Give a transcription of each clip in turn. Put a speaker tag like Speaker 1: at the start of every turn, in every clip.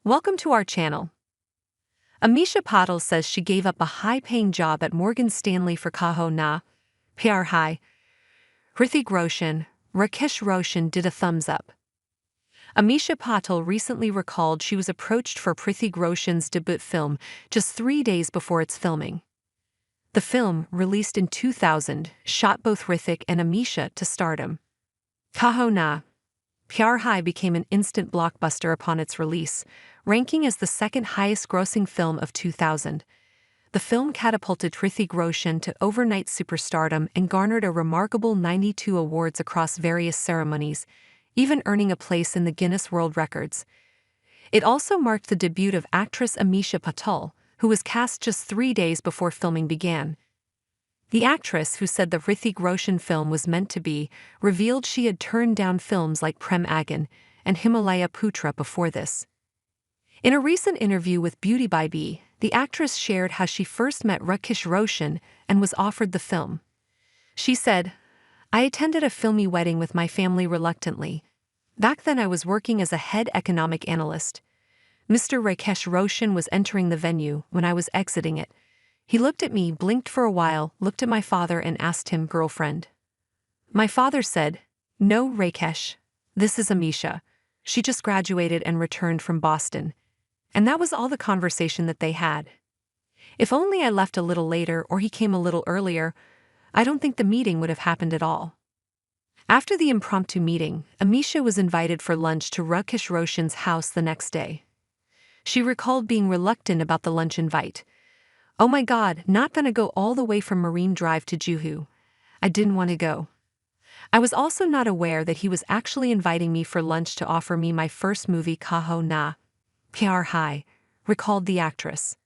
Speaker 1: Welcome to our channel. Ameesha Patel says she gave up a high-paying job at Morgan Stanley for Kaho Naa Pyaar Hai. Hrithik Roshan, Rakesh Roshan did a thumbs up. Ameesha Patel recently recalled she was approached for Hrithik Roshan's debut film just 3 days before its filming. The film, released in 2000, shot both Hrithik and Ameesha to stardom. Kaho Naa Pyaar Hai became an instant blockbuster upon its release, ranking as the second highest-grossing film of 2000. The film catapulted Hrithik Roshan to overnight superstardom and garnered a remarkable 92 awards across various ceremonies, even earning a place in the Guinness World Records. It also marked the debut of actress Ameesha Patel, who was cast just 3 days before filming began. The actress, who said the Hrithik Roshan film was meant to be, revealed she had turned down films like Prem Aggan and Himalaya Putra before this. In a recent interview with BeautybyBiE, the actress shared how she first met Rakesh Roshan and was offered the film. She said, "I attended a filmy wedding with my family reluctantly. Back then I was working as a head economic analyst. Mr. Rakesh Roshan was entering the venue when I was exiting it. He looked at me, blinked for a while, looked at my father and asked him, 'Girlfriend?' My father said, 'No, Rakesh. This is Ameesha. She just graduated and returned from Boston.' And that was all the conversation that they had. If only I left a little later or he came a little earlier, I don't think the meeting would have happened at all." After the impromptu meeting, Ameesha was invited for lunch to Rakesh Roshan's house the next day. She recalled being reluctant about the lunch invite. "Oh my God, not gonna go all the way from Marine Drive to Juhu. I didn't want to go. I was also not aware that he was actually inviting me for lunch to offer me my first movie Kaho Naa Pyaar Hai," recalled the actress.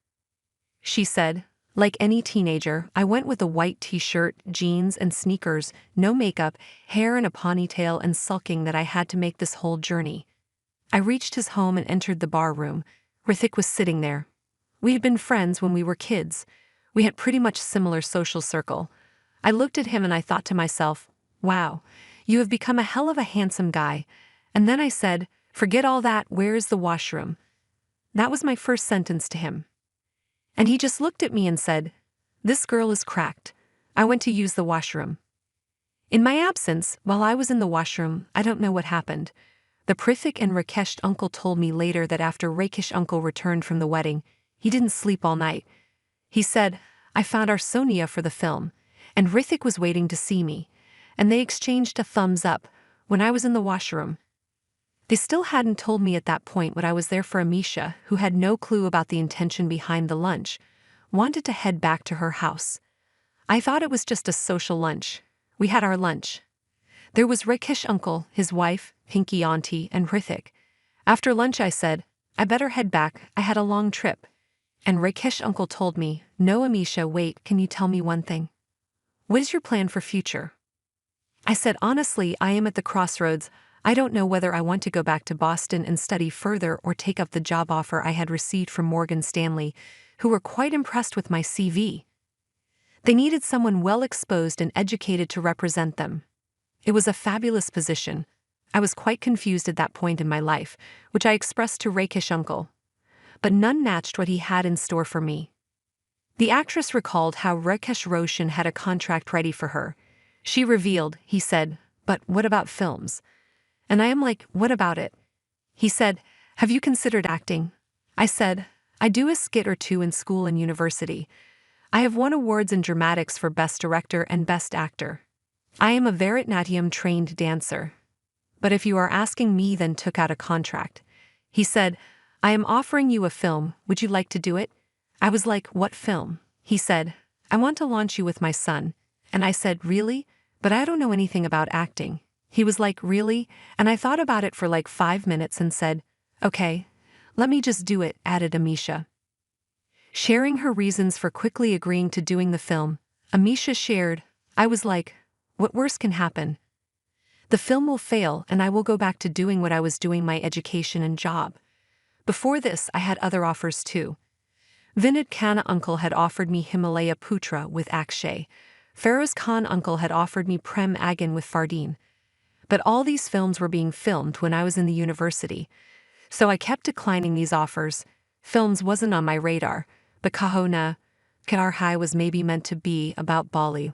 Speaker 1: She said, "Like any teenager, I went with a white t-shirt, jeans and sneakers, no makeup, hair in a ponytail and sulking that I had to make this whole journey. I reached his home and entered the bar room. Hrithik was sitting there. We had been friends when we were kids. We had pretty much similar social circle. I looked at him and I thought to myself, wow, you have become a hell of a handsome guy. And then I said, forget all that, where is the washroom?' That was my first sentence to him. And he just looked at me and said, 'This girl is cracked. I went to use the washroom.' In my absence, while I was in the washroom, I don't know what happened. The Hrithik and Rakesh uncle told me later that after Rakesh uncle returned from the wedding, he didn't sleep all night. He said, 'I found our Sonia for the film, and Hrithik was waiting to see me, and they exchanged a thumbs up when I was in the washroom.' They still hadn't told me at that point what I was there for. Ameesha, who had no clue about the intention behind the lunch, wanted to head back to her house. I thought it was just a social lunch. We had our lunch. There was Rakesh uncle, his wife, Pinky auntie, and Hrithik. After lunch I said, I better head back, I had a long trip. And Rakesh uncle told me, 'No, Ameesha, wait, can you tell me one thing? What is your plan for future?' I said, 'Honestly, I am at the crossroads. I don't know whether I want to go back to Boston and study further or take up the job offer I had received from Morgan Stanley, who were quite impressed with my CV. They needed someone well-exposed and educated to represent them. It was a fabulous position. I was quite confused at that point in my life, which I expressed to Rakesh uncle. But none matched what he had in store for me." The actress recalled how Rakesh Roshan had a contract ready for her. She revealed, he said, "But what about films?" And I am like, "What about it?" He said, "Have you considered acting?" I said, "I do a skit or two in school and university. I have won awards in dramatics for Best Director and Best Actor. I am a Bharatanatyam-trained dancer. But if you are asking me, then took out a contract." He said, "I am offering you a film, would you like to do it?" I was like, "What film?" He said, "I want to launch you with my son." And I said, "Really? But I don't know anything about acting." He was like, "Really?" And I thought about it for like 5 minutes and said, "Okay, let me just do it," added Ameesha. Sharing her reasons for quickly agreeing to doing the film, Ameesha shared, "I was like, what worse can happen? The film will fail and I will go back to doing what I was doing, my education and job. Before this, I had other offers too. Vinod Khanna uncle had offered me Himalaya Putra with Akshay. Feroz Khan uncle had offered me Prem Aggan with Fardeen. But all these films were being filmed when I was in the university. So I kept declining these offers. Films wasn't on my radar, but Kaho Naa Pyaar Hai was maybe meant to be about Bali.